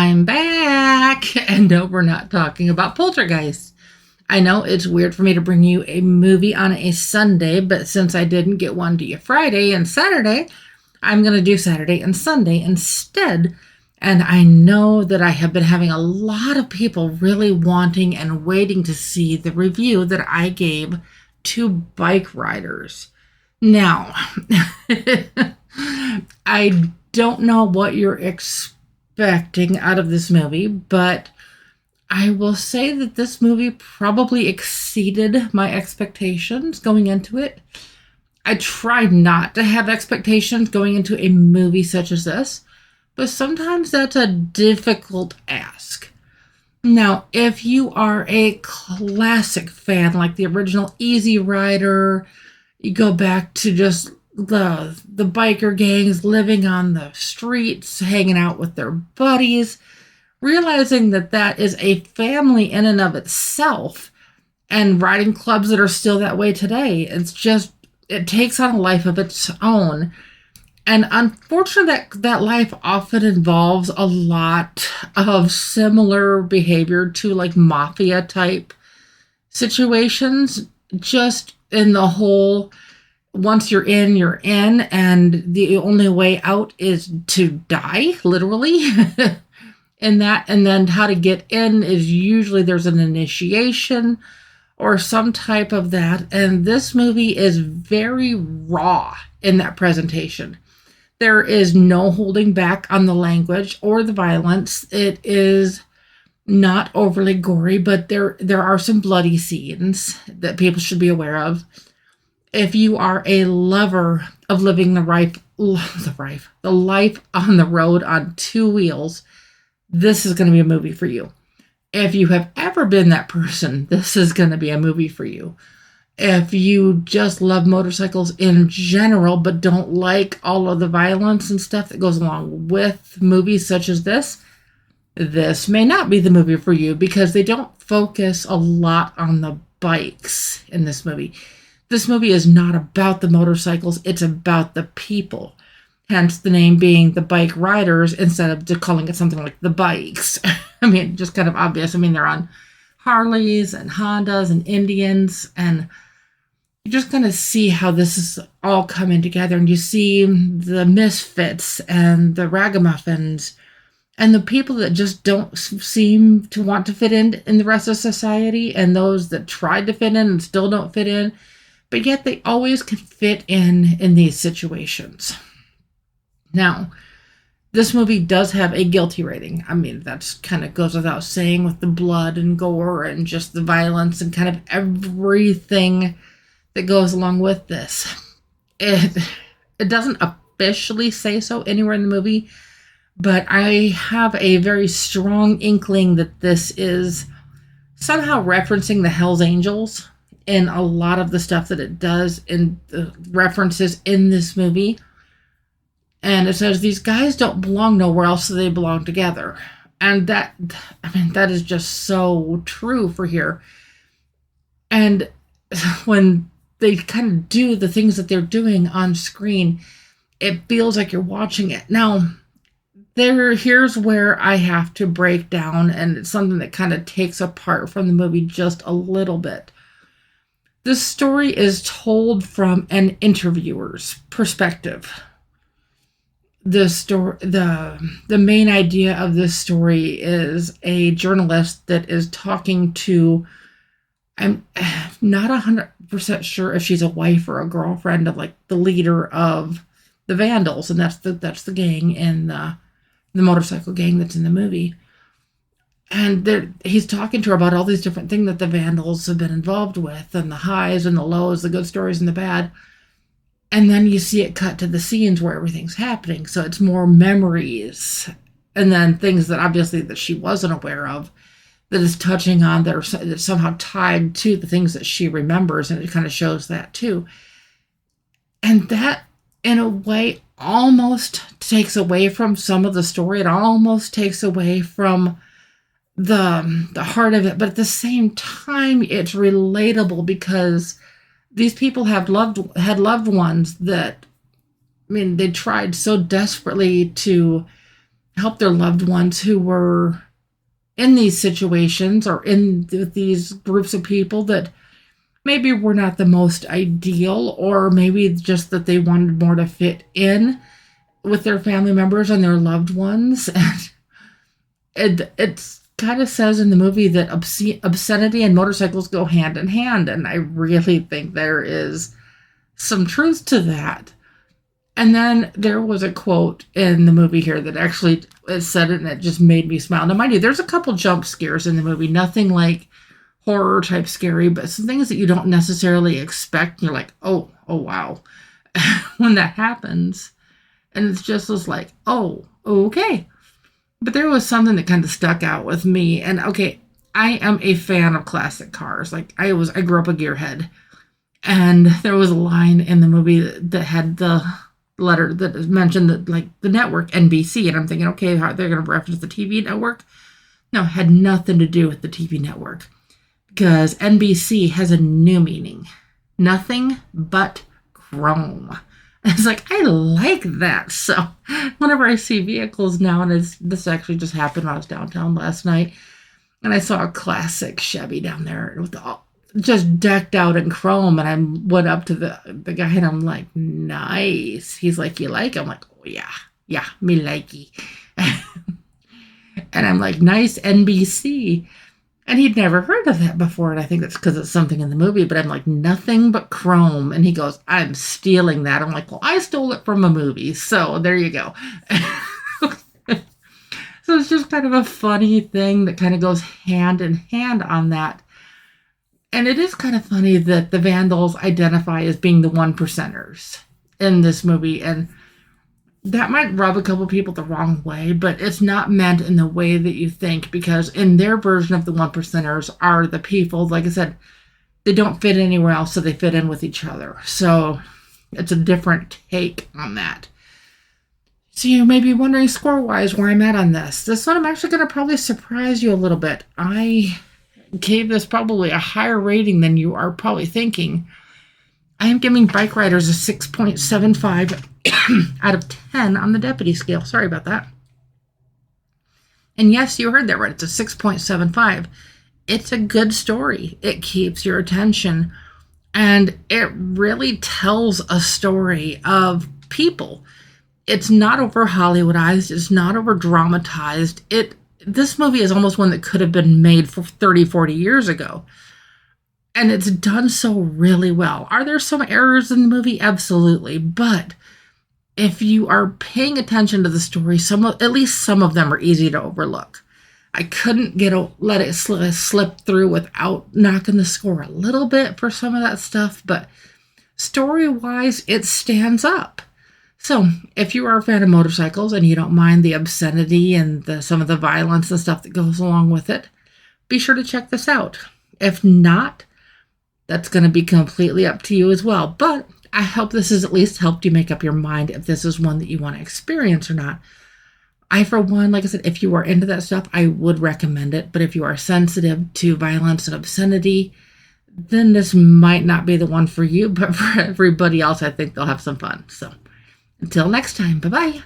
I'm back, and no, we're not talking about Poltergeist. I know it's weird for me to bring you a movie on a Sunday, but since I didn't get one to you Friday and Saturday, I'm going to do Saturday and Sunday instead. And I know that I have been having a lot of people really wanting and waiting to see the review that I gave to Bikeriders. Now, I don't know what you're expecting out of this movie, but I will say that this movie probably exceeded my expectations going into it. I try not to have expectations going into a movie such as this, but sometimes that's a difficult ask. Now, if you are a classic fan, like the original Easy Rider, you go back to just the biker gangs living on the streets, hanging out with their buddies, realizing that that is a family in and of itself, and riding clubs that are still that way today. It's just, it takes on a life of its own. And unfortunately, that life often involves a lot of similar behavior to like mafia type situations, just in the whole, once you're in, and the only way out is to die, literally. And then how to get in is usually there's an initiation or some type of that. And this movie is very raw in that presentation. There is no holding back on the language or the violence. It is not overly gory, but there are some bloody scenes that people should be aware of. If you are a lover of living the life on the road on two wheels, this is going to be a movie for you. If you have ever been that person, this is going to be a movie for you. If you just love motorcycles in general, but don't like all of the violence and stuff that goes along with movies such as this may not be the movie for you, because they don't focus a lot on the bikes in this movie. This movie is not about the motorcycles, it's about the people. Hence the name being the Bikeriders instead of just calling it something like the bikes. I mean, just kind of obvious. I mean, they're on Harleys and Hondas and Indians, and you're just going to see how this is all coming together. And you see the misfits and the ragamuffins and the people that just don't seem to want to fit in the rest of society, and those that tried to fit in and still don't fit in, but yet they always can fit in these situations. Now, this movie does have a guilty rating. I mean, that's kind of goes without saying, with the blood and gore and just the violence and kind of everything that goes along with this. It doesn't officially say so anywhere in the movie, but I have a very strong inkling that this is somehow referencing the Hells Angels in a lot of the stuff that it does in the references in this movie. And it says these guys don't belong nowhere else, so they belong together. And that is just so true for here. And when they kind of do the things that they're doing on screen, it feels like you're watching it. Now, here's where I have to break down, and it's something that kind of takes apart from the movie just a little bit. The story is told from an interviewer's perspective. The main idea of this story is a journalist that is talking to, I'm not 100% sure if she's a wife or a girlfriend of like the leader of the Vandals, and that's the gang in the motorcycle gang that's in the movie. And he's talking to her about all these different things that the Vandals have been involved with, and the highs and the lows, the good stories and the bad. And then you see it cut to the scenes where everything's happening. So it's more memories, and then things that obviously that she wasn't aware of, that is touching on that are that's somehow tied to the things that she remembers. And it kind of shows that too. And that, in a way, almost takes away from some of the story. It almost takes away from the heart of it. But at the same time, it's relatable, because these people had loved ones that, I mean, they tried so desperately to help their loved ones who were in these situations or in these groups of people that maybe were not the most ideal, or maybe just that they wanted more to fit in with their family members and their loved ones. And it's kind of says in the movie that obscenity and motorcycles go hand in hand, and I really think there is some truth to that. And then there was a quote in the movie here that actually said it, and it just made me smile. Now, mind you, there's a couple jump scares in the movie, nothing like horror type scary, but some things that you don't necessarily expect. You're like, oh wow, when that happens. And it's just was like, oh, okay. But there was something that kind of stuck out with me. And okay, I am a fan of classic cars. Like I grew up a gearhead. And there was a line in the movie that had the letter that mentioned that, like, the network NBC, and I'm thinking, okay, how they're going to reference the TV network? No, it had nothing to do with the TV network, because NBC has a new meaning: nothing but chrome. It's like, I like that. So whenever I see vehicles now, and this actually just happened when I was downtown last night, and I saw a classic Chevy down there with just decked out in chrome, and I went up to the guy, and I'm like, nice. He's like, you like it? I'm like, oh yeah, me likey. And I'm like, nice NBC. And he'd never heard of that before, and I think that's because it's something in the movie, but I'm like, nothing but chrome. And he goes, I'm stealing that. I'm like, well, I stole it from a movie, so there you go. So it's just kind of a funny thing that kind of goes hand in hand on that. And it is kind of funny that the vandals identify as being the 1%ers in this movie. And that might rub a couple people the wrong way, but it's not meant in the way that you think, because in their version of the 1%ers are the people, like I said, they don't fit anywhere else, so they fit in with each other. So it's a different take on that. So you may be wondering score-wise where I'm at on this. This one I'm actually going to probably surprise you a little bit. I gave this probably a higher rating than you are probably thinking. I am giving Bikeriders a 6.75 out of 10 on the deputy scale. Sorry about that. And yes, you heard that right. It's a 6.75. It's a good story. It keeps your attention. And it really tells a story of people. It's not over Hollywoodized. It's not over dramatized. This movie is almost one that could have been made for 30, 40 years ago. And it's done so really well. Are there some errors in the movie? Absolutely. But if you are paying attention to the story, at least some of them are easy to overlook. I couldn't let it slip through without knocking the score a little bit for some of that stuff. But story-wise, it stands up. So if you are a fan of motorcycles and you don't mind the obscenity and some of the violence and stuff that goes along with it, be sure to check this out. If not, that's going to be completely up to you as well. But I hope this has at least helped you make up your mind if this is one that you want to experience or not. I, for one, like I said, if you are into that stuff, I would recommend it. But if you are sensitive to violence and obscenity, then this might not be the one for you. But for everybody else, I think they'll have some fun. So until next time, bye-bye.